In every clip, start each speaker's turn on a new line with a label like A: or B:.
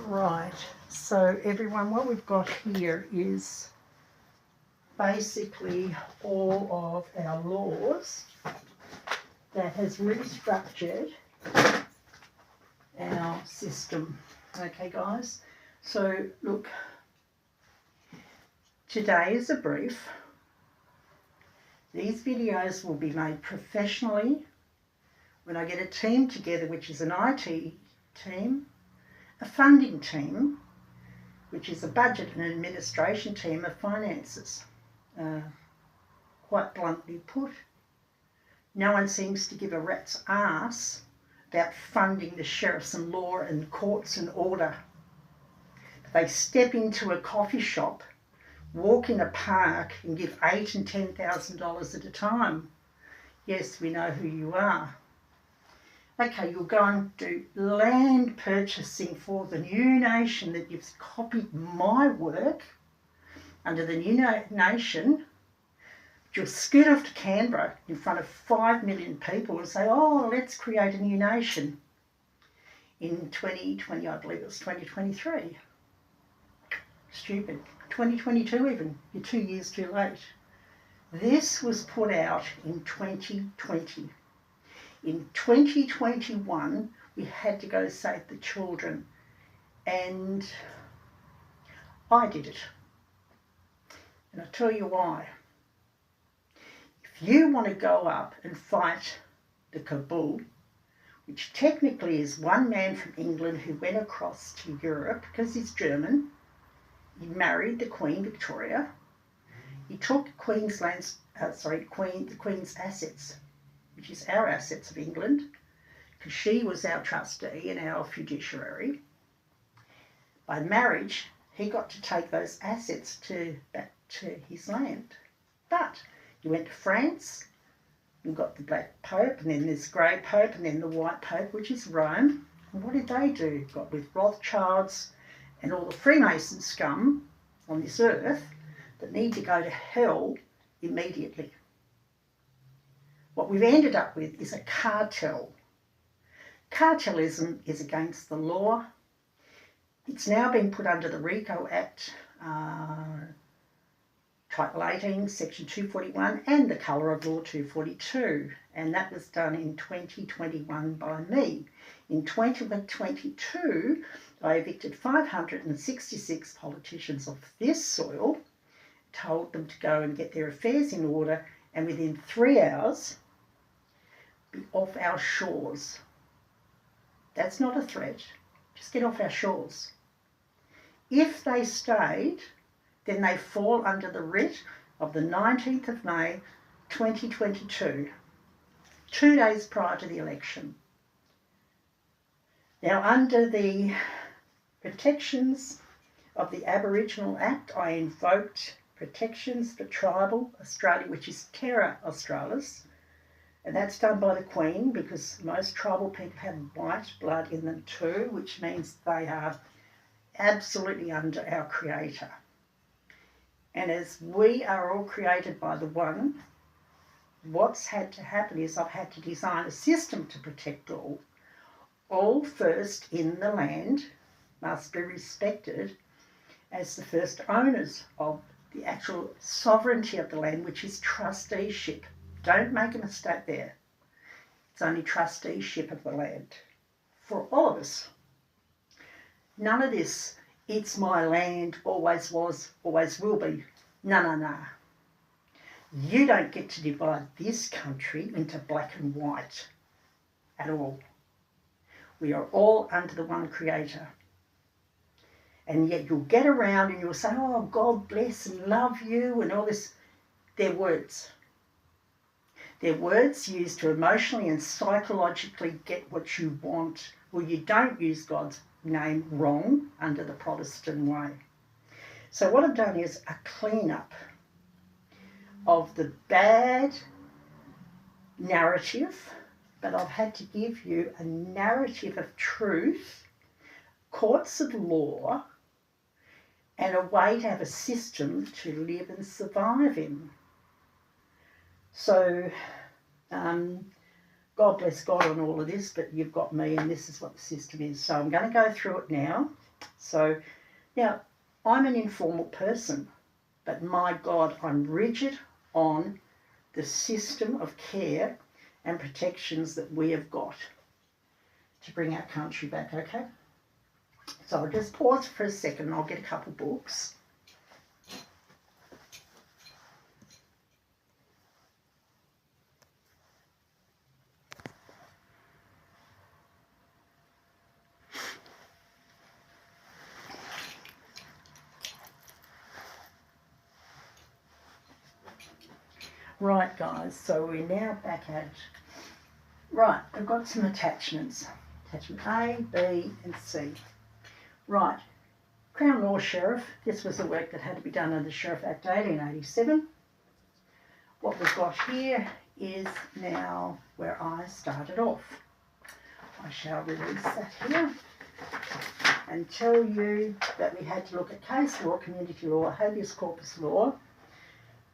A: Right, so everyone, what we've got here is basically all of our laws that has restructured our system. Okay, guys, so look, today is a brief. These videos will be made professionally when I get a team together, which is an IT team, a funding team, which is a budget and administration team of finances. Quite bluntly put, no one seems to give a rat's ass about funding the sheriffs and law and courts and order. They step into a coffee shop, walk in a park and give $8,000 and $10,000 at a time. Yes, we know who you are. Okay, you'll go and do land purchasing for the new nation that you've copied my work under the new nation. You'll scoot off to Canberra in front of 5 million people and say, oh, let's create a new nation in 2020, I believe it was 2023. Stupid. 2022 even. You're 2 years too late. This was put out in 2020. In 2021, we had to go save the children, and I did it. And I'll tell you why. If you want to go up and fight the Kabul, which technically is one man from England who went across to Europe because he's German, he married the Queen Victoria, he took the Queen's assets, which is our assets of England, because she was our trustee and our fiduciary. By marriage, he got to take those assets back to his land. But he went to France and got the Black Pope, and then this Grey Pope, and then the White Pope, which is Rome. And what did they do? Got with Rothschilds and all the Freemason scum on this earth that need to go to hell immediately. What we've ended up with is a cartel. Cartelism is against the law. It's now been put under the RICO Act, Title 18, Section 241, and the Colour of Law 242. And that was done in 2021 by me. In 2022, I evicted 566 politicians off this soil, told them to go and get their affairs in order, and within 3 hours, be off our shores. That's not a threat. Just get off our shores. If they stayed, then they fall under the writ of the 19th of May, 2022, 2 days prior to the election. Now, under the protections of the Aboriginal Act, I invoked protections for tribal Australia, which is Terra Australis, and that's done by the Queen, because most tribal people have white blood in them too, which means they are absolutely under our Creator. And as we are all created by the One, what's had to happen is I've had to design a system to protect all. All first in the land must be respected as the first owners of the actual sovereignty of the land, which is trusteeship. Don't make a mistake there. It's only trusteeship of the land for all of us. None of this, it's my land, always was, always will be. No. You don't get to divide this country into black and white at all. We are all under the one Creator. And yet you'll get around and you'll say, oh, God bless and love you and all this. They're words. They're words used to emotionally and psychologically get what you want. Well, you don't use God's name wrong under the Protestant way. So what I've done is a clean-up of the bad narrative, but I've had to give you a narrative of truth, courts of law, and a way to have a system to live and survive in. So, God bless God on all of this, but you've got me, and this is what the system is. So I'm going to go through it now. So now I'm an informal person, but my God, I'm rigid on the system of care and protections that we have got to bring our country back, okay? So I'll just pause for a second and I'll get a couple books. Right, guys, so we're now back at... Right, I've got some attachments. Attachment A, B and C. Right, Crown Law Sheriff. This was the work that had to be done under the Sheriff Act 1887. What we've got here is now where I started off. I shall release that here and tell you that we had to look at case law, community law, habeas corpus law,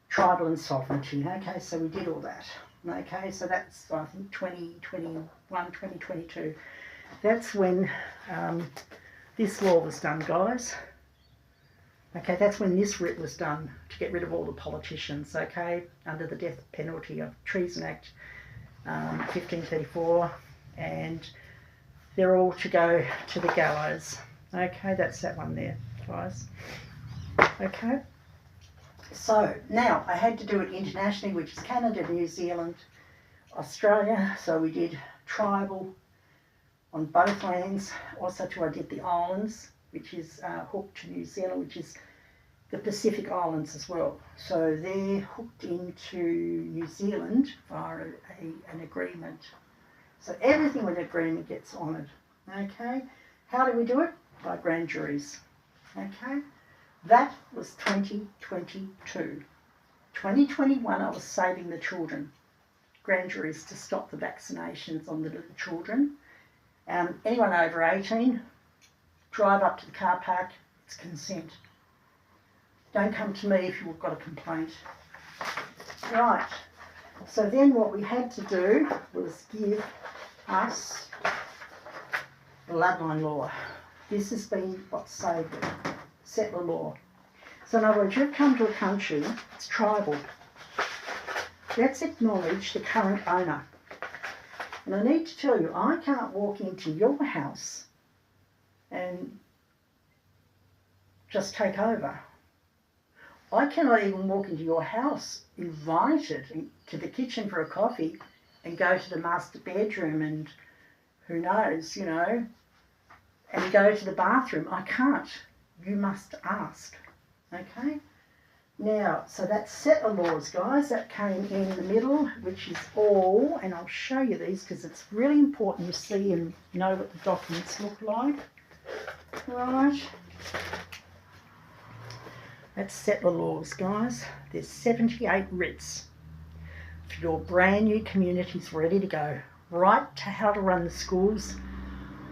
A: tribal and sovereignty. Okay, so we did all that. Okay, so that's, I think, 2021, 2022. That's when this law was done, guys. Okay, that's when this writ was done to get rid of all the politicians, okay, under the death penalty of Treason Act 1534, and they're all to go to the gallows. Okay, that's that one there, guys. Okay. So now I had to do it internationally, which is Canada, New Zealand, Australia. So we did tribal on both lands. Also I did the islands, which is hooked to New Zealand, which is the Pacific Islands as well. So they're hooked into New Zealand via an agreement. So everything with an agreement gets honoured. Okay. How do we do it? By grand juries. Okay. That was 2022. 2021, I was saving the children. Grand juries to stop the vaccinations on the little children. Anyone over 18, drive up to the car park, it's consent. Don't come to me if you've got a complaint. Right, so then what we had to do was give us bloodline law. This has been what saved it. Settler law. So in other words, you've come to a country, it's tribal. Let's acknowledge the current owner. And I need to tell you, I can't walk into your house and just take over. I cannot even walk into your house, invited to the kitchen for a coffee and go to the master bedroom and who knows, you know, and go to the bathroom. I can't. You must ask, okay? Now, so that's settler laws, guys. That came in the middle, which is all, and I'll show you these because it's really important you see and know what the documents look like. Right. That's settler laws, guys. There's 78 writs for your brand new communities ready to go. Right to how to run the schools,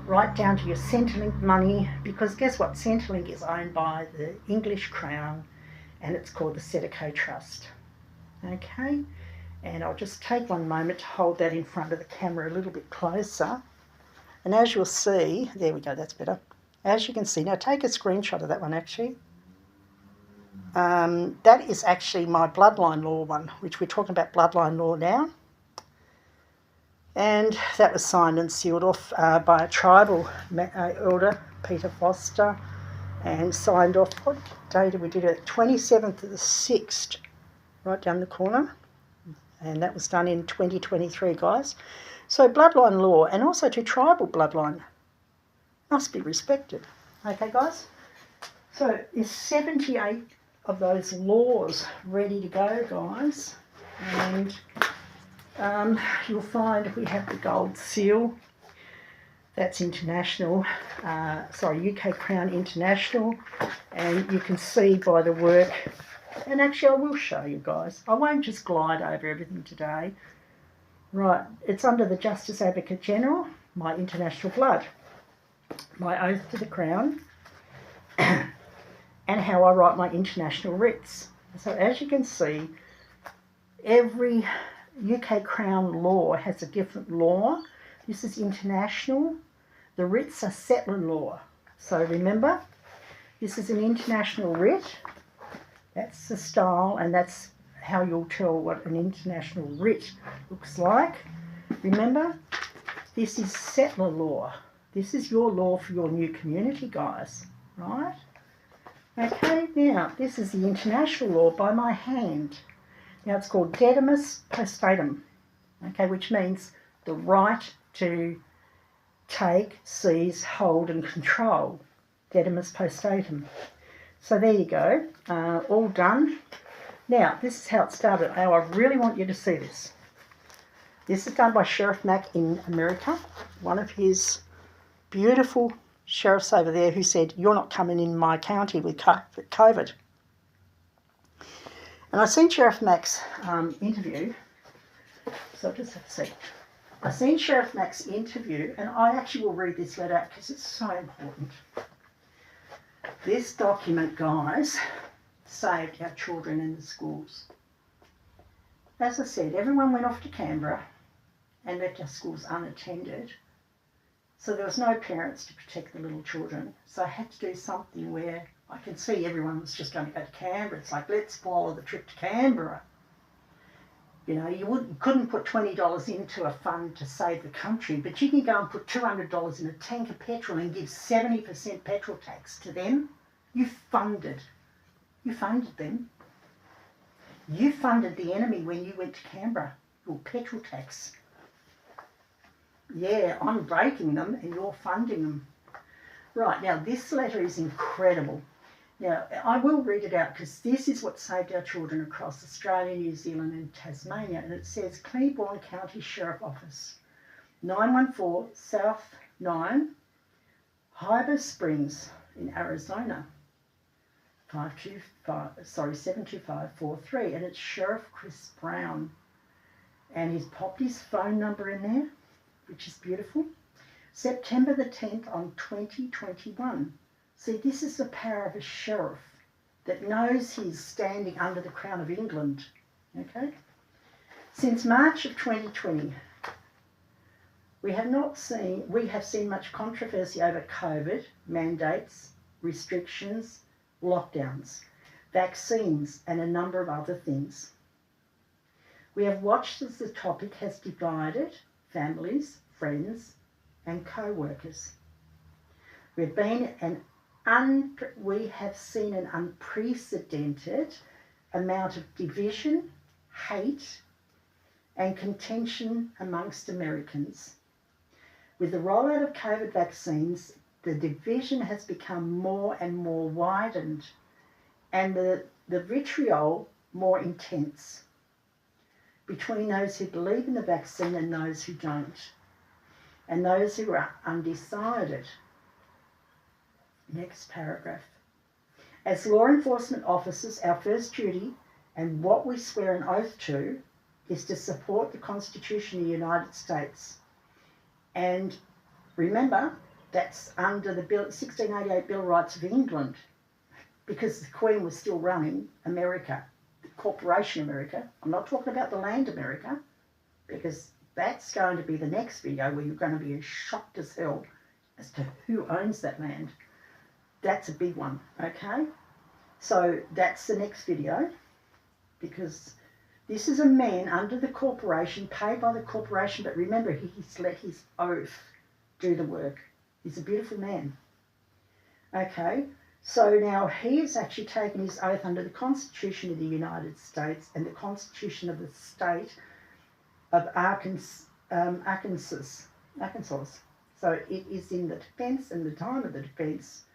A: right down to your Centrelink money, because guess what? Centrelink is owned by the English Crown and it's called the Sedeco Trust. Okay, and I'll just take one moment to hold that in front of the camera a little bit closer. And as you'll see, there we go, that's better. As you can see, now take a screenshot of that one actually. That is actually my bloodline law one, which we're talking about bloodline law now. And that was signed and sealed off by a tribal elder, Peter Foster, and signed off, what day did we do it? 27th of the 6th, right down the corner. And that was done in 2023, guys. So bloodline law, and also to tribal bloodline, must be respected. Okay, guys? So there's 78 of those laws ready to go, guys. And you'll find we have the gold seal. That's international, UK Crown International. And you can see by the work, and actually I will show you guys. I won't just glide over everything today. Right, it's under the Justice Advocate General, my international blood, my oath to the Crown, and how I write my international writs. So as you can see, every UK Crown law has a different law. This is international. The writs are settler law. So remember, this is an international writ. That's the style, and that's how you'll tell what an international writ looks like. Remember, this is settler law. This is your law for your new community, guys, right? Okay, now, this is the international law by my hand. Now, it's called dedimus postatum, okay, which means the right to take, seize, hold and control. Dedimus postatum. So there you go, all done. Now, this is how it started. Now, I really want you to see this. This is done by Sheriff Mack in America, one of his beautiful sheriffs over there who said, "You're not coming in my county with COVID." And I seen Sheriff Mack's interview, so I'll just have a sec. I seen Sheriff Mack's interview, and I actually will read this letter out because it's so important. This document, guys, saved our children in the schools. As I said, everyone went off to Canberra and left our schools unattended. So there was no parents to protect the little children. So I had to do something where I can see everyone was just going to go to Canberra. It's like, let's follow the trip to Canberra. You know, you couldn't put $20 into a fund to save the country, but you can go and put $200 in a tank of petrol and give 70% petrol tax to them. You funded them. You funded the enemy when you went to Canberra, your petrol tax. Yeah, I'm breaking them and you're funding them. Right, now this letter is incredible. Now, I will read it out because this is what saved our children across Australia, New Zealand and Tasmania. And it says, Clearborn County Sheriff Office, 914 South 9, Harbor Springs in Arizona, 72543. And it's Sheriff Chris Brown. And he's popped his phone number in there, which is beautiful. September the 10th on 2021. See, this is the power of a sheriff that knows he's standing under the crown of England, okay? Since March of 2020, we have seen much controversy over COVID, mandates, restrictions, lockdowns, vaccines, and a number of other things. We have watched as the topic has divided families, friends, and co-workers. We have seen an unprecedented amount of division, hate, and contention amongst Americans. With the rollout of COVID vaccines, the division has become more and more widened, and the vitriol more intense between those who believe in the vaccine and those who don't, and those who are undecided. Next paragraph. As law enforcement officers, our first duty and what we swear an oath to is to support the Constitution of the United States. And remember, that's under the 1688 Bill of Rights of England, because the Queen was still running America, the corporation America. I'm not talking about the land America, because that's going to be the next video where you're going to be as shocked as hell as to who owns that land. That's a big one, okay? So that's the next video, because this is a man under the corporation, paid by the corporation, but remember, he's let his oath do the work. He's a beautiful man. Okay, so now he has actually taken his oath under the Constitution of the United States and the Constitution of the state of Arkansas. So it is in the defence and the time of the defence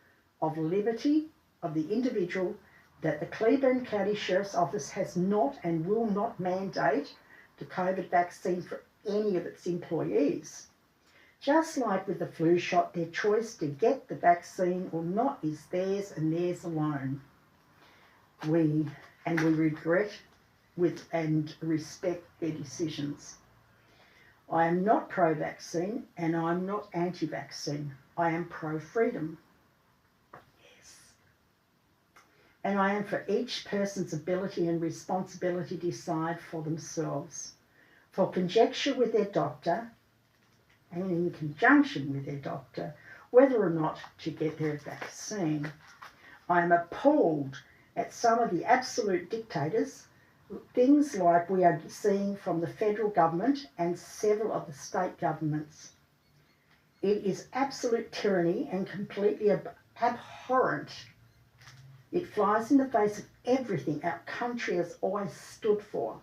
A: of liberty of the individual that the Cleburne County Sheriff's Office has not and will not mandate the COVID vaccine for any of its employees. Just like with the flu shot, their choice to get the vaccine or not is theirs and theirs alone. We regret and respect their decisions. I am not pro-vaccine and I'm not anti-vaccine. I am pro-freedom. And I am for each person's ability and responsibility to decide for themselves, for conjecture with their doctor and in conjunction with their doctor, whether or not to get their vaccine. I am appalled at some of the absolute dictators, things like we are seeing from the federal government and several of the state governments. It is absolute tyranny and completely abhorrent. It flies in the face of everything our country has always stood for,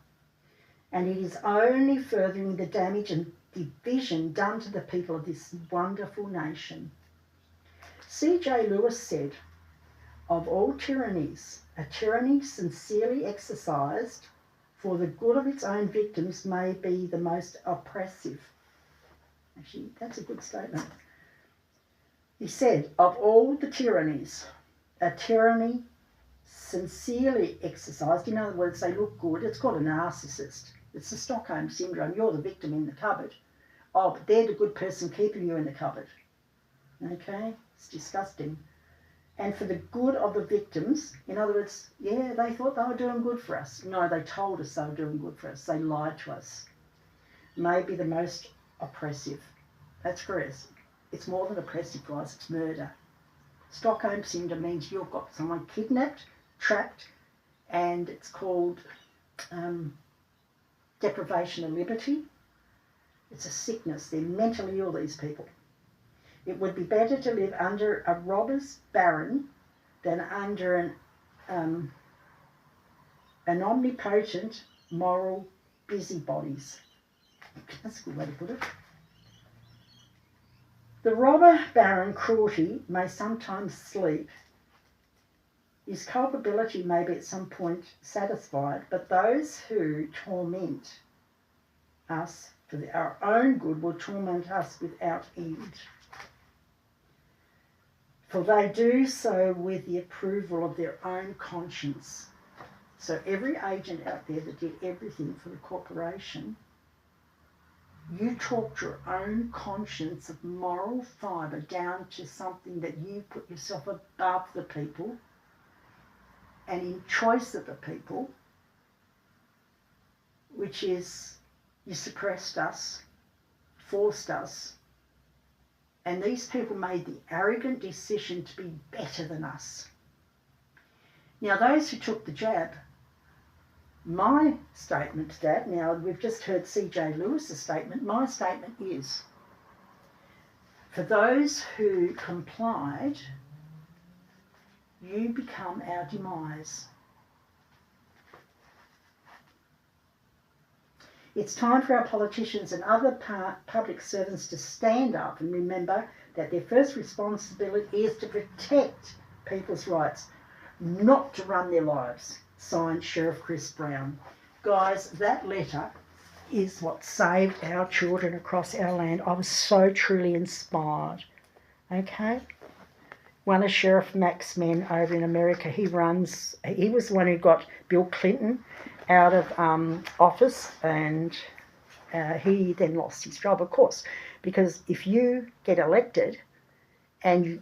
A: and it is only furthering the damage and division done to the people of this wonderful nation. C.J. Lewis said, "Of all tyrannies, a tyranny sincerely exercised for the good of its own victims may be the most oppressive." Actually, that's a good statement. He said, "Of all the tyrannies, a tyranny sincerely exercised," in other words, they look good. It's called a narcissist. It's the Stockholm syndrome. You're the victim in the cupboard. Oh, but they're the good person keeping you in the cupboard. Okay? It's disgusting. And for the good of the victims, in other words, yeah, they thought they were doing good for us. No, they told us they were doing good for us. They lied to us. Maybe the most oppressive. That's correct. It's more than oppressive, guys. It's murder. Stockholm syndrome means you've got someone kidnapped, trapped, and it's called deprivation of liberty. It's a sickness. They're mentally ill, these people. It would be better to live under a robber's baron than under an omnipotent moral busybodies. That's a good way to put it. The robber baron cruelty may sometimes sleep. His culpability may be at some point satisfied, but those who torment us for our own good will torment us without end. For they do so with the approval of their own conscience. So every agent out there that did everything for the corporation, you talked your own conscience of moral fibre down to something that you put yourself above the people and in choice of the people, which is you suppressed us, forced us, and these people made the arrogant decision to be better than us. Now, those who took the jab, my statement to that, now we've just heard C.J. Lewis's statement, my statement is, for those who complied, you become our demise. It's time for our politicians and other public servants to stand up and remember that their first responsibility is to protect people's rights, not to run their lives. Signed, Sheriff Chris Brown. Guys, that letter is what saved our children across our land. I was so truly inspired. Okay? One of Sheriff Mac's men over in America, he was the one who got Bill Clinton out of office, and he then lost his job, of course, because if you get elected and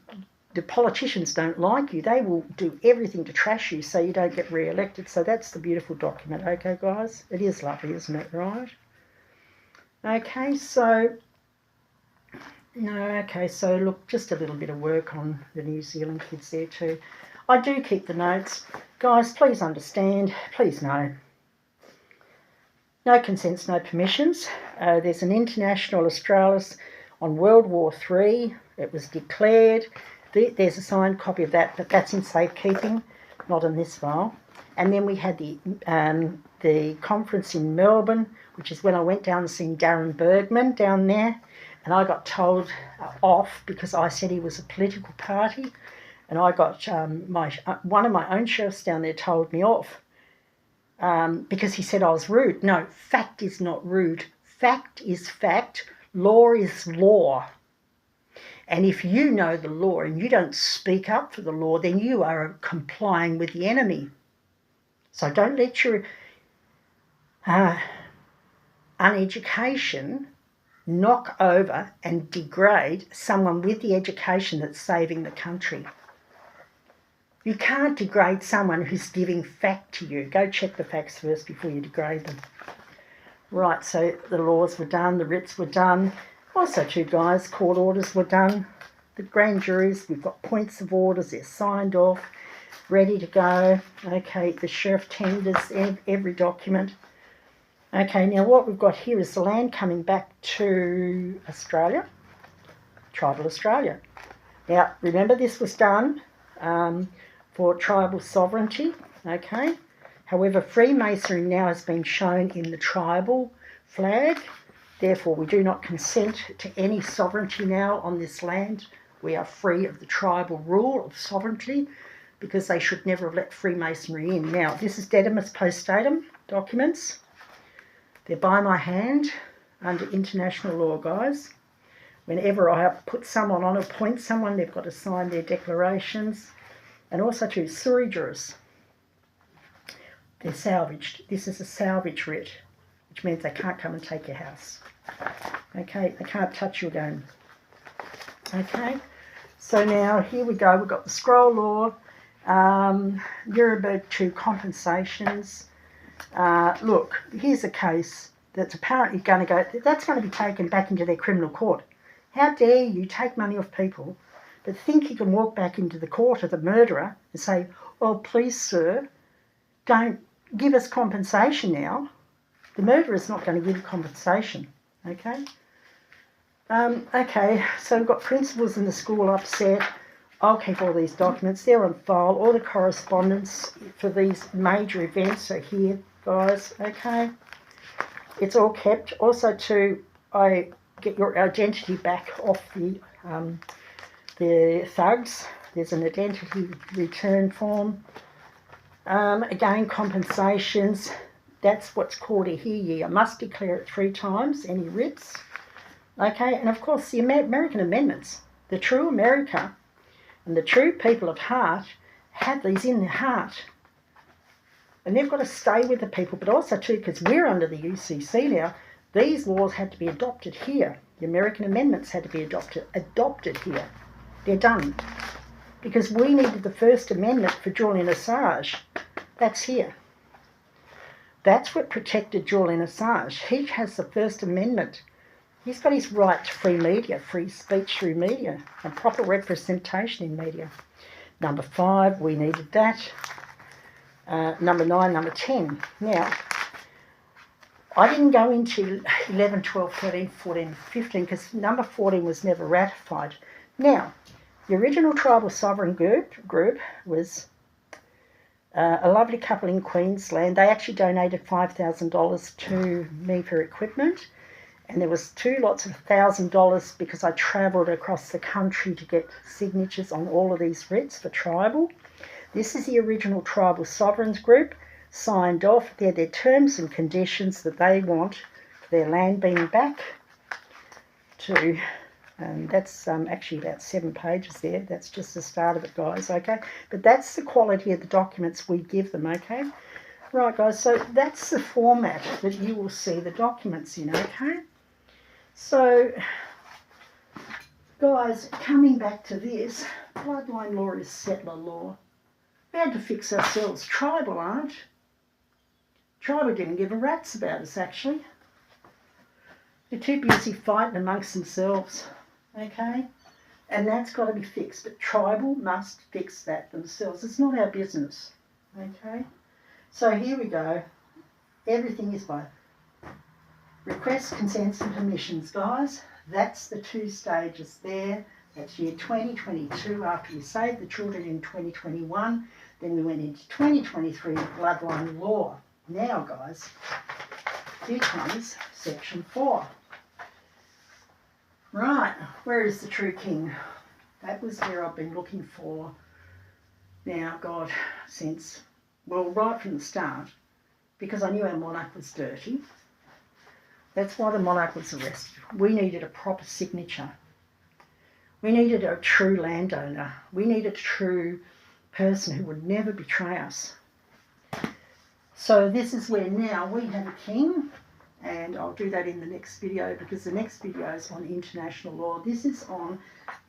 A: the politicians don't like you, they will do everything to trash you so you don't get re-elected. So that's the beautiful document. Okay, guys? It is lovely, isn't it, right? Okay, so look, just a little bit of work on the New Zealand kids there too. I do keep the notes. Guys, please understand, please know. No consents, no permissions. There's an International Australis on World War III. It was declared. There's a signed copy of that, but that's in safekeeping, not in this file. And then we had the conference in Melbourne, which is when I went down and seen Darren Bergman down there, and I got told off because I said he was a political party, and I got one of my own sheriffs down there told me off because he said I was rude. No, fact is not rude. Fact is fact. Law is law. And if you know the law and you don't speak up for the law, then you are complying with the enemy. So don't let your uneducation knock over and degrade someone with the education that's saving the country. You can't degrade someone who's giving fact to you. Go check the facts first before you degrade them. Right, so the laws were done, the writs were done. Also, too, guys, court orders were done. the grand juries, we've got points of orders, they're signed off, ready to go. Okay, the sheriff tenders every document. Okay, now what we've got here is the land coming back to Australia, tribal Australia. Now, remember this was done for tribal sovereignty, okay? However, Freemasonry now has been shown in the tribal flag. Therefore, we do not consent to any sovereignty now on this land. We are free of the tribal rule of sovereignty because they should never have let Freemasonry in. Now, this is Dedimus Post-Datum documents. They're by my hand under international law, guys. Whenever I put someone on, appoint someone, they've got to sign their declarations. And also to Suri jurors. They're salvaged. This is a salvage writ, which means they can't come and take your house. Okay, they can't touch you again. Okay, so now here we go. We've got the scroll law, Nuremberg 2 compensations. Look, here's a case that's apparently going to go, that's going to be taken back into their criminal court. How dare you take money off people, but think you can walk back into the court of the murderer and say, oh, please, sir, don't give us compensation now. The murderer's not going to give you compensation, okay? Okay, so we've got principals in the school upset. I'll keep all these documents. They're on file. All the correspondence for these major events are here, guys, okay? It's all kept. Also, too, I get your identity back off the thugs. There's an identity return form. Again, compensations. That's what's called a hear ye. I must declare it 3 times, any writs. Okay, and of course the American amendments. The true America and the true people of heart have these in their heart. And they've got to stay with the people, but also too, because we're under the UCC now, these laws had to be adopted here. The American amendments had to be adopted here. They're done. Because we needed the First Amendment for Julian Assange. That's here. That's what protected Julian Assange. He has the First Amendment. He's got his right to free media, free speech through media, and proper representation in media. Number 5, we needed that. Number 9, number 10. Now, I didn't go into 11, 12, 13, 14, 15 because number 14 was never ratified. Now, the original tribal sovereign group was a lovely couple in Queensland. They actually donated $5,000 to me for equipment. And there was 2 lots of $1,000 because I travelled across the country to get signatures on all of these writs for tribal. This is the original tribal sovereigns group, signed off. They're their terms and conditions that they want for their land being back to, and that's actually about 7 pages there. That's just the start of it, guys, okay? But that's the quality of the documents we give them, okay? Right, guys, so that's the format that you will see the documents in, okay? So, guys, coming back to this, bloodline law is settler law. We had to fix ourselves. Tribal aren't. Tribal didn't give a rat's about us, actually. They're too busy fighting amongst themselves, okay? And that's got to be fixed. But tribal must fix that themselves. It's not our business, okay? So here we go. Everything is by requests, consents and permissions, guys. That's the 2 stages there. That's year 2022 after we saved the children in 2021. Then we went into 2023 bloodline law. Now, guys, here comes section 4. Right, where is the true king? That was where I've been looking for now, God, since, well, right from the start, because I knew our monarch was dirty. That's why the monarch was arrested. We needed a proper signature. We needed a true landowner. We needed a true person who would never betray us. So this is where now we have a king, and I'll do that in the next video because the next video is on international law. This is on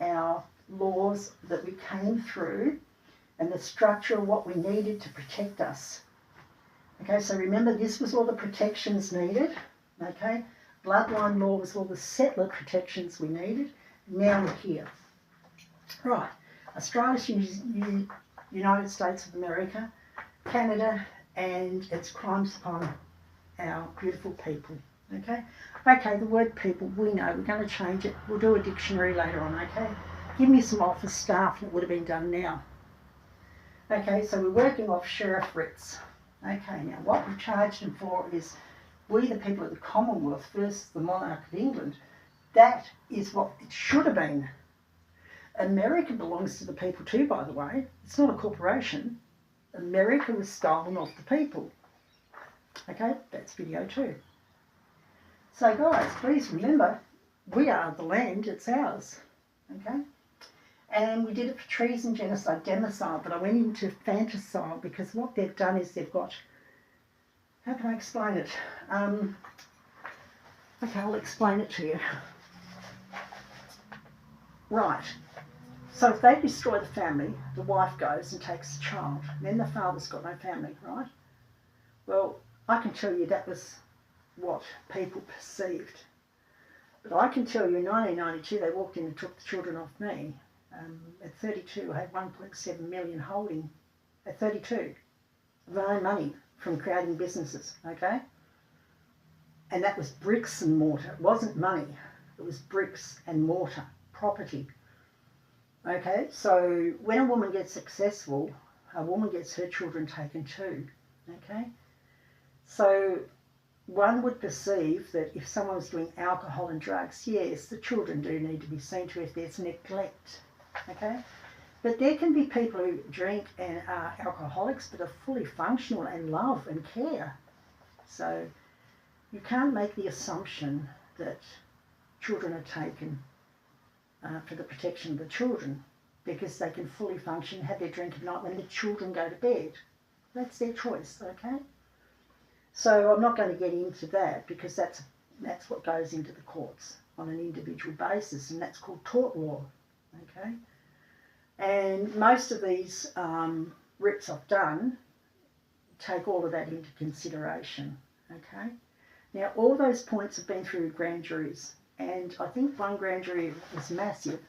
A: our laws that we came through and the structure of what we needed to protect us. Okay, so remember this was all the protections needed. Okay, bloodline law was all the settler protections we needed. Now we're here. Right, Australia's United States of America, Canada, and its crimes upon our beautiful people. Okay? Okay, the word people, we know, we're going to change it. We'll do a dictionary later on, okay? Give me some office staff and it would have been done now. Okay, so we're working off sheriff writs. Okay, now what we've charged them for is we, the people of the Commonwealth, versus the monarch of England. That is what it should have been. America belongs to the people too, by the way. It's not a corporation. America was stolen off the people. Okay, that's video 2. So guys, please remember, we are the land, it's ours. Okay? And we did it for treason, genocide, democide, but I went into infanticide because what they've done is they've got, how can I explain it? Okay, I'll explain it to you. Right. So if they destroy the family, the wife goes and takes the child. Then the father's got no family, right? Well, I can tell you that was what people perceived. But I can tell you in 1992 they walked in and took the children off me. At 32 I had 1.7 million holding at 32 of my own money from creating businesses, okay? And that was bricks and mortar. It wasn't money. It was bricks and mortar, property. Okay, so when a woman gets successful, a woman gets her children taken too, okay? So one would perceive that if someone was doing alcohol and drugs, yes, the children do need to be seen to if there's neglect, okay? But there can be people who drink and are alcoholics but are fully functional and love and care. So you can't make the assumption that children are taken for the protection of the children because they can fully function, have their drink at night when the children go to bed. That's their choice, okay? So I'm not going to get into that because that's what goes into the courts on an individual basis, and that's called tort law, okay? And most of these writs I've done take all of that into consideration, okay? Now, all those points have been through grand juries, and I think one grand jury was massive.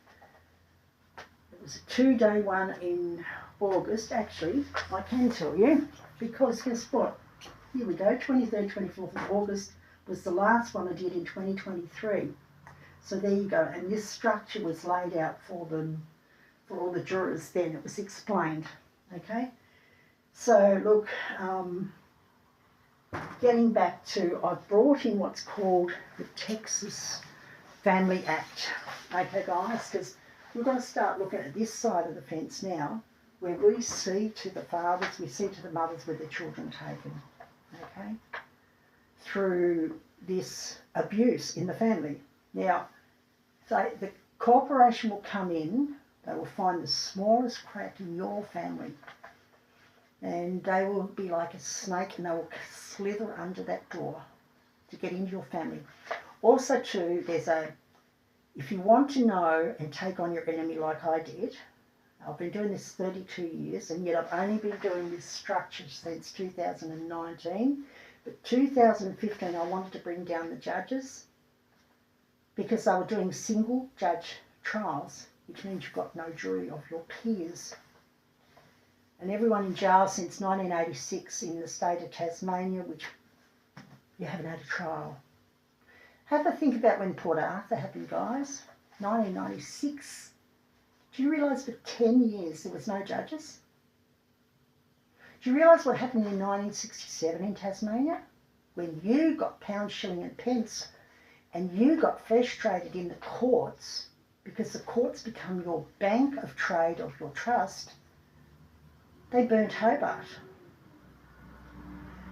A: It was a 2-day one in August, actually, I can tell you, because guess what? Here we go, 23rd, 24th of August was the last one I did in 2023. So there you go, and this structure was laid out for them, for all the jurors then. It was explained, okay? So look, getting back to, I've brought in what's called the Texas Family Act, okay guys, because we're going to start looking at this side of the fence now, where we see to the fathers, we see to the mothers with their children taken, okay, through this abuse in the family. Now, the corporation will come in, they will find the smallest crack in your family, and they will be like a snake and they will slither under that door to get into your family. Also too, if you want to know and take on your enemy like I did, I've been doing this 32 years and yet I've only been doing this structure since 2019. But 2015 I wanted to bring down the judges because they were doing single judge trials, which means you've got no jury of your peers. And everyone in jail since 1986 in the state of Tasmania, which you haven't had a trial. Have a think about when Port Arthur happened, guys. 1996. Do you realise for 10 years there was no judges? Do you realise what happened in 1967 in Tasmania? When you got pound, shilling and pence and you got flesh traded in the courts because the courts become your bank of trade of your trust, they burnt Hobart.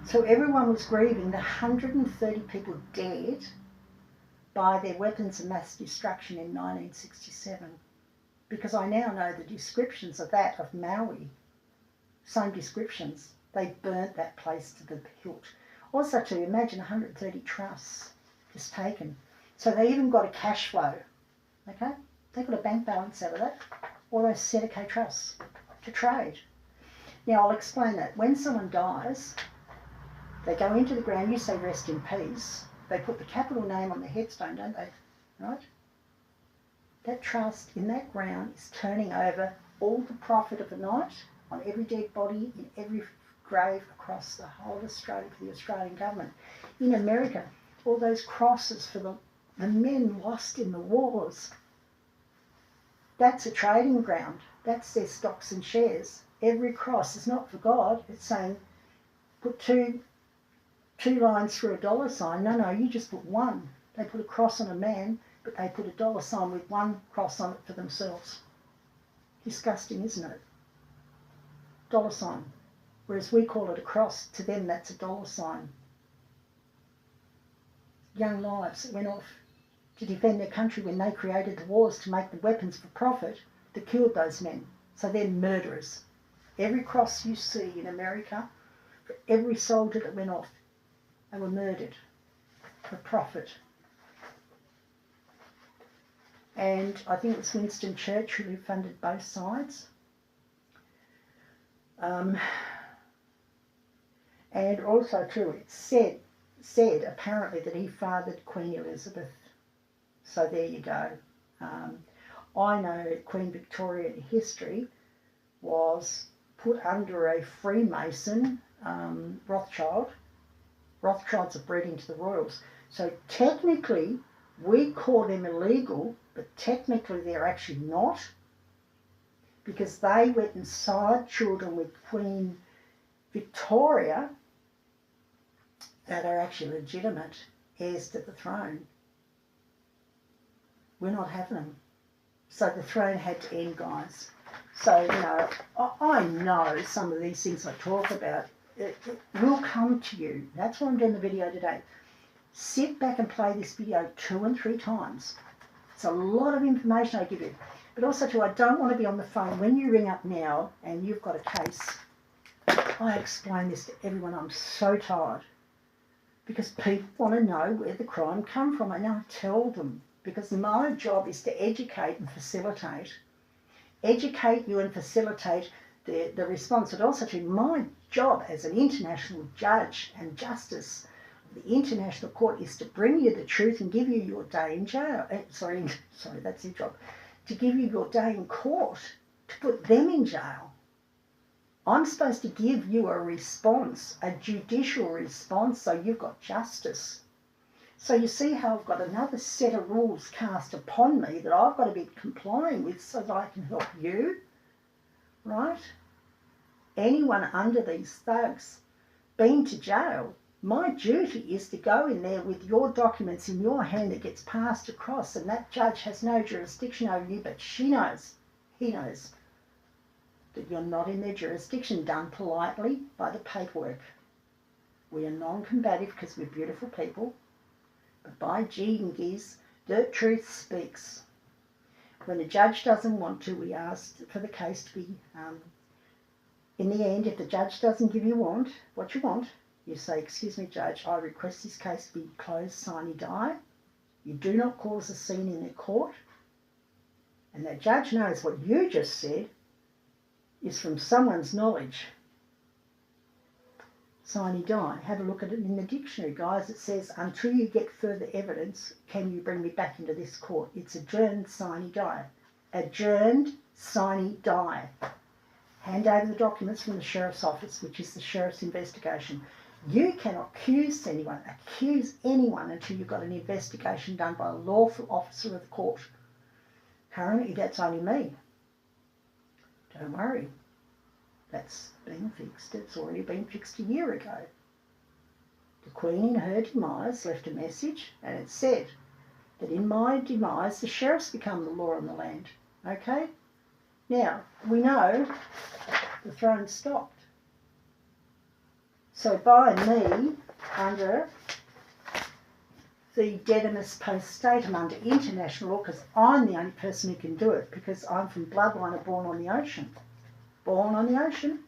A: So everyone was grieving the 130 people dead by their weapons of mass destruction in 1967. Because I now know the descriptions of that of Maui. Same descriptions. They burnt that place to the hilt. Also to imagine 130 trusts just taken. So they even got a cash flow. Okay? They got a bank balance out of that. All those Sedicay trusts to trade. Now I'll explain that. When someone dies, they go into the ground, you say rest in peace. They put the capital name on the headstone, don't they? Right? That trust in that ground is turning over all the profit of the night on every dead body in every grave across the whole of Australia for the Australian government. In America, all those crosses for the men lost in the wars, that's a trading ground. That's their stocks and shares. Every cross is not for God. It's saying, put two lines through a dollar sign. No, you just put one. They put a cross on a man, but they put a dollar sign with one cross on it for themselves. Disgusting, isn't it? Dollar sign. Whereas we call it a cross, to them that's a dollar sign. Young lives that went off to defend their country when they created the wars to make the weapons for profit that killed those men. So they're murderers. Every cross you see in America, for every soldier that went off, they were murdered for profit. And I think it was Winston Churchill who funded both sides. And also too, it's said apparently that he fathered Queen Elizabeth. So there you go. I know Queen Victoria in history was put under a Freemason, Rothschild. Rothschilds are bred into the royals. So technically, we call them illegal, but technically they're actually not, because they went and sired children with Queen Victoria that are actually legitimate heirs to the throne. We're not having them. So the throne had to end, guys. So, you know, I know some of these things I talk about, it will come to you. That's why I'm doing the video today. Sit back and play this video 2 and 3 times. It's a lot of information I give you. But also too, I don't want to be on the phone. When you ring up now and you've got a case, I explain this to everyone. I'm so tired. Because people want to know where the crime come from. And I tell them. Because my job is to educate and facilitate. Educate you and facilitate the response. But also to my job as an international judge and justice, the International Court, is to bring you the truth and give you your day in jail. Sorry, that's your job. To give you your day in court, to put them in jail. I'm supposed to give you a response, a judicial response, so you've got justice. So you see how I've got another set of rules cast upon me that I've got to be complying with so that I can help you, right? Anyone under these thugs been to jail, my duty is to go in there with your documents in your hand that gets passed across, and that judge has no jurisdiction over you, but she knows, he knows, that you're not in their jurisdiction, done politely by the paperwork. We are non-combative because we're beautiful people, but by G and Giz, the truth speaks. When the judge doesn't want to, we ask for the case to be, in the end, if the judge doesn't give you what you want, you say, excuse me, Judge, I request this case to be closed, sine die. You do not cause a scene in the court. And the judge knows what you just said is from someone's knowledge. Sine die. Have a look at it in the dictionary, guys. It says, until you get further evidence, can you bring me back into this court? It's adjourned, sine die. Adjourned, sine die. Hand over the documents from the Sheriff's Office, which is the Sheriff's investigation. You cannot accuse anyone until you've got an investigation done by a lawful officer of the court. Currently, that's only me. Don't worry. That's been fixed. It's already been fixed a year ago. The Queen, in her demise, left a message, and it said that in my demise, the sheriffs become the law on the land. Okay? Now, we know the throne stopped. So by me, under the Dedimus Post Statum, under international law, because I'm the only person who can do it, because I'm from bloodline of born on the ocean. Born on the ocean.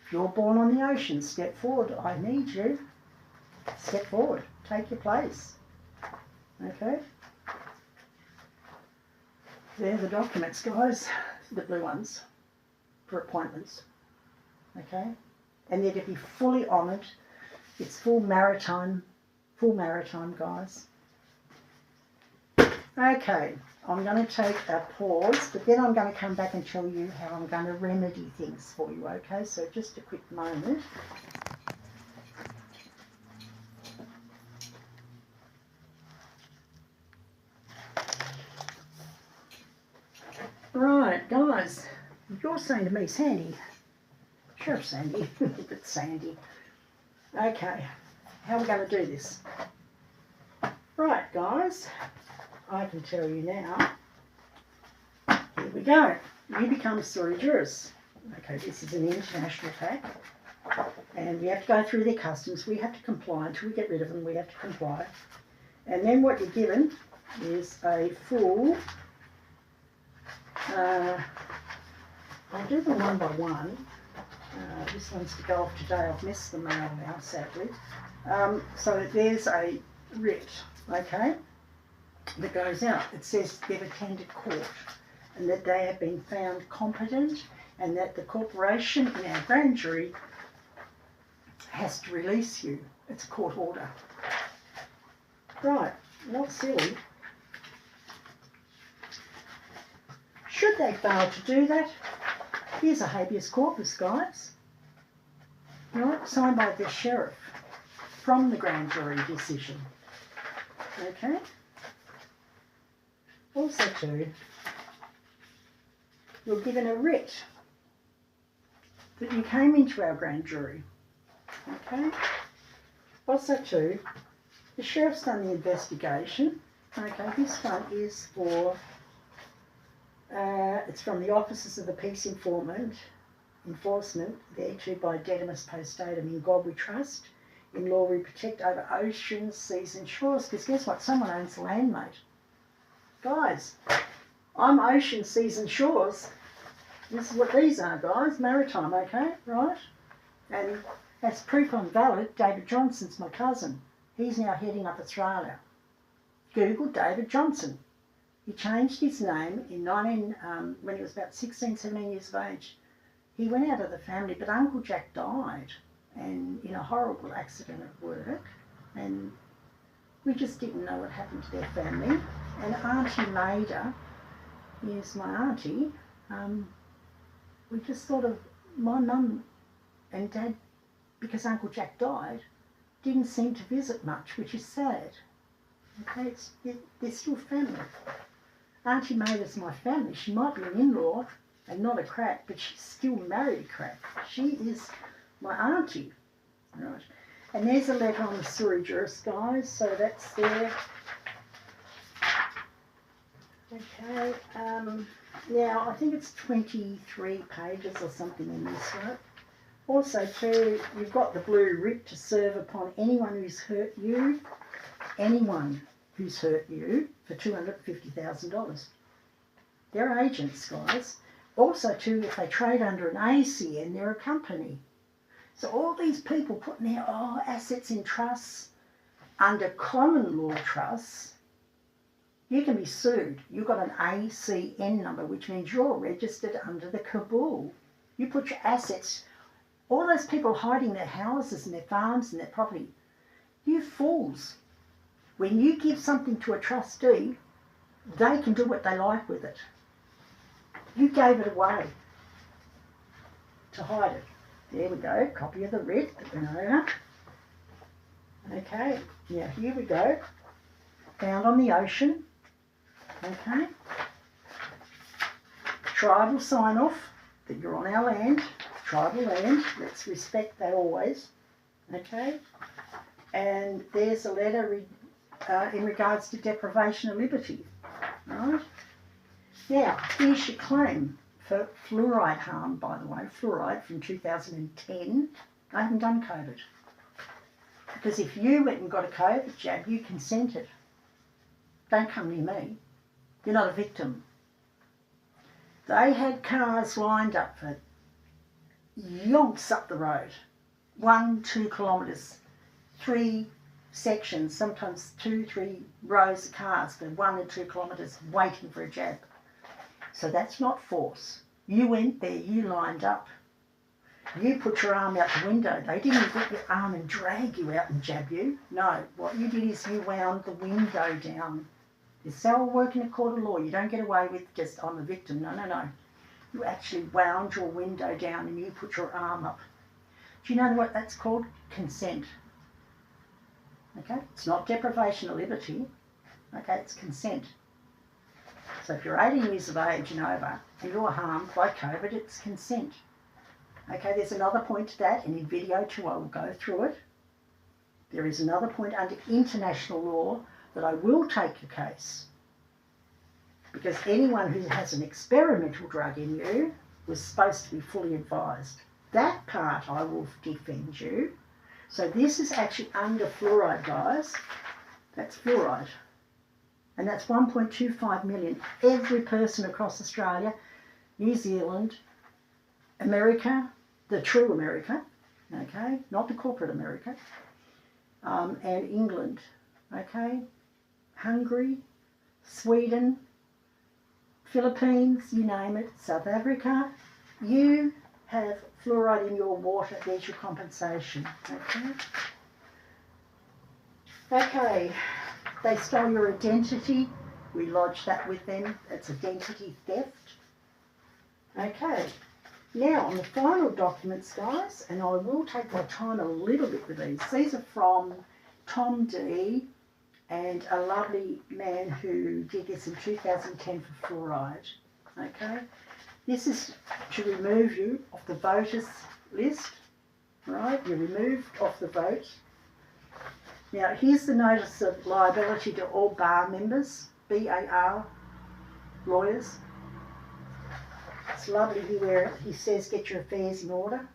A: If you're born on the ocean, step forward. I need you. Step forward. Take your place. Okay? They're the documents, guys. The blue ones. For appointments. Okay? And they're to be fully honoured. It's full maritime, guys. Okay, I'm going to take a pause, but then I'm going to come back and tell you how I'm going to remedy things for you, okay? So just a quick moment. Right, guys, you're saying to me, Sandy, Sheriff Sandy, it's Sandy. Okay, how are we going to do this? Right, guys, I can tell you now. Here we go. You become sui juris. Okay, this is an international pack. And we have to go through their customs. We have to comply. Until we get rid of them, we have to comply. And then what you're given is a full... I'll do them one by one. This one's to go off today. I've missed the mail now, sadly. So there's a writ, okay, that goes out. It says they've attended court and that they have been found competent and that the corporation in our grand jury has to release you. It's a court order. Right, not silly. Should they fail to do that, here's a habeas corpus, guys. Right, signed by the sheriff from the grand jury decision. Okay. Also too, you're given a writ that you came into our grand jury. Okay. Also too, the sheriff's done the investigation. Okay, this one is for, it's from the Officers of the Peace Enforcement, thereto by Dedimus Postdatum in God we trust, in law we protect over oceans, seas and shores, because guess what, someone owns the land, mate. Guys, I'm ocean, seas and shores. This is what these are, guys, maritime, okay, right? And as proof I'm valid, David Johnson's my cousin. He's now heading up Australia. Google David Johnson. He changed his name in when he was about 16, 17 years of age. He went out of the family, but Uncle Jack died and in a horrible accident at work, and we just didn't know what happened to their family. And Auntie Maida is my auntie. We just thought of my mum and dad, because Uncle Jack died, didn't seem to visit much, which is sad. Okay, they're still family. Auntie Maida's my family. She might be an in-law and not a crack, but she's still married a crack. She is my auntie. Right. And there's a letter on the sui juris, guys, so that's there. Okay, now I think it's 23 pages or something in this, right? Also too, you've got the blue writ to serve upon anyone who's hurt you, for $250,000. They're agents, guys. Also too, if they trade under an ACN, they're a company. So all these people putting their assets in trusts, under common law trusts, you can be sued. You've got an ACN number, which means you're registered under the cabal. You put your assets, all those people hiding their houses and their farms and their property, you fools. When you give something to a trustee, they can do what they like with it. You gave it away to hide it. There we go, copy of the writ that went over. Okay, now here we go. Found on the ocean. Okay. Tribal sign off that you're on our land, tribal land. Let's respect that always. Okay. And there's a letter in regards to deprivation of liberty. Right. Now, here's your claim for fluoride harm, by the way. Fluoride from 2010. I haven't done COVID. Because if you went and got a COVID jab, you consented. Don't come near me. You're not a victim. They had cars lined up for yonks up the road. 1, 2 kilometres. 3 sections, sometimes 2, 3 rows of cars for 1 or 2 kilometres waiting for a jab. So that's not force. You went there, you lined up. You put your arm out the window. They didn't get your arm and drag you out and jab you. No, what you did is you wound the window down. You say, "I'll work in a court of law." You don't get away with just, "I'm a victim." No, no, no. You actually wound your window down and you put your arm up. Do you know what that's called? Consent. Okay? It's not deprivation of liberty. Okay? It's consent. So if you're 18 years of age and over and you're harmed by COVID, it's consent. Okay? There's another point to that, and in video 2 I will go through it. There is another point under international law that I will take your case. Because anyone who has an experimental drug in you was supposed to be fully advised. That part I will defend you. So this is actually under fluoride, guys. That's fluoride. And that's 1.25 million. Every person across Australia, New Zealand, America, the true America, okay, not the corporate America, and England, okay, Hungary, Sweden, Philippines, you name it, South Africa, you have fluoride in your water. There's your compensation, okay? Okay, they stole your identity. We lodged that with them. It's identity theft. Okay, now on the final documents, guys, and I will take my time a little bit with these. These are from Tom D, and a lovely man who did this in 2010 for fluoride. Okay, this is to remove you off the voters list, right? You're removed off the vote. Now, here's the notice of liability to all bar members, BAR lawyers. It's lovely here. He says, "Get your affairs in order."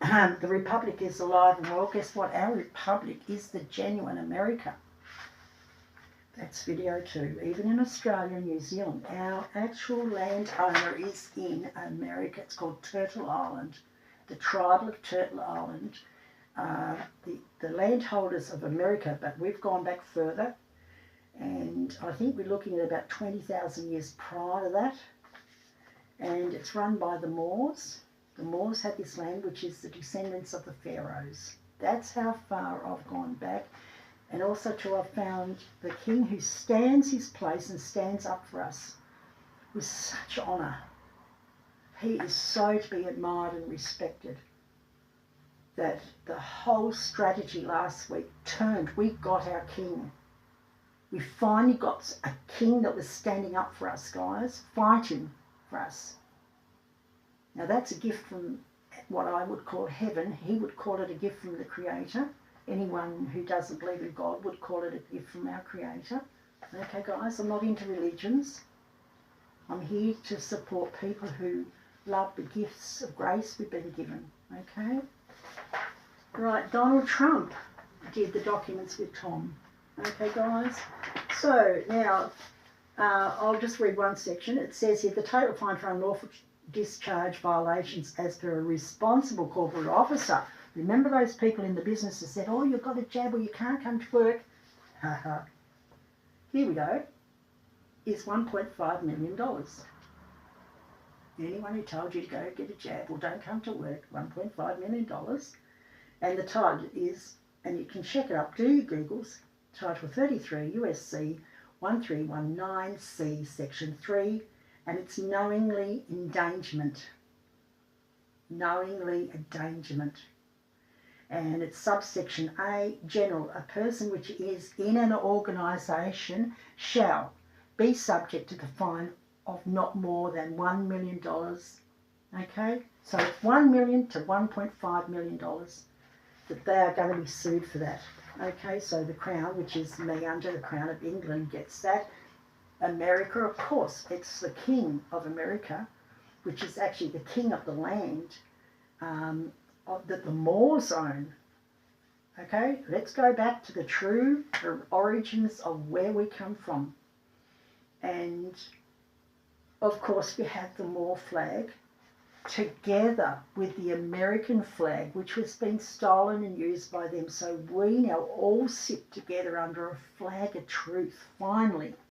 A: The Republic is alive and well. Guess what? Our Republic is the genuine America. That's video 2. Even in Australia and New Zealand, our actual landowner is in America. It's called Turtle Island, the tribal of Turtle Island. The landholders of America, but we've gone back further, and I think we're looking at about 20,000 years prior to that, and it's run by the Moors. The Moors had this land, which is the descendants of the pharaohs. That's how far I've gone back. And also too, I've found the king who stands his place and stands up for us with such honour. He is so to be admired and respected that the whole strategy last week turned. We got our king. We finally got a king that was standing up for us, guys, fighting for us. Now that's a gift from what I would call heaven. He would call it a gift from the Creator. Anyone who doesn't believe in God would call it a gift from our Creator. Okay, guys, I'm not into religions. I'm here to support people who love the gifts of grace we've been given. Okay? Right, Donald Trump did the documents with Tom. Okay, guys? So, now, I'll just read one section. It says here, the total fine for unlawful discharge violations as per a responsible corporate officer. Remember those people in the business that said, "Oh, you've got a jab or you can't come to work." Here we go. Is $1.5 million. Anyone who told you to go get a jab or don't come to work, $1.5 million. And the title is, and you can check it up, do your Googles, Title 33 USC 1319C Section 3, and it's knowingly endangerment. Knowingly endangerment. And it's subsection A, general, a person which is in an organisation shall be subject to the fine of not more than $1 million. Okay? So it's $1 million to $1.5 million that they are going to be sued for that. Okay? So the Crown, which is me under the Crown of England, gets that. America, of course, it's the King of America, which is actually the king of the land that the Moors own. Okay? Let's go back to the true origins of where we come from. And of course, we have the Moor flag together with the American flag, which has been stolen and used by them. So we now all sit together under a flag of truth, finally.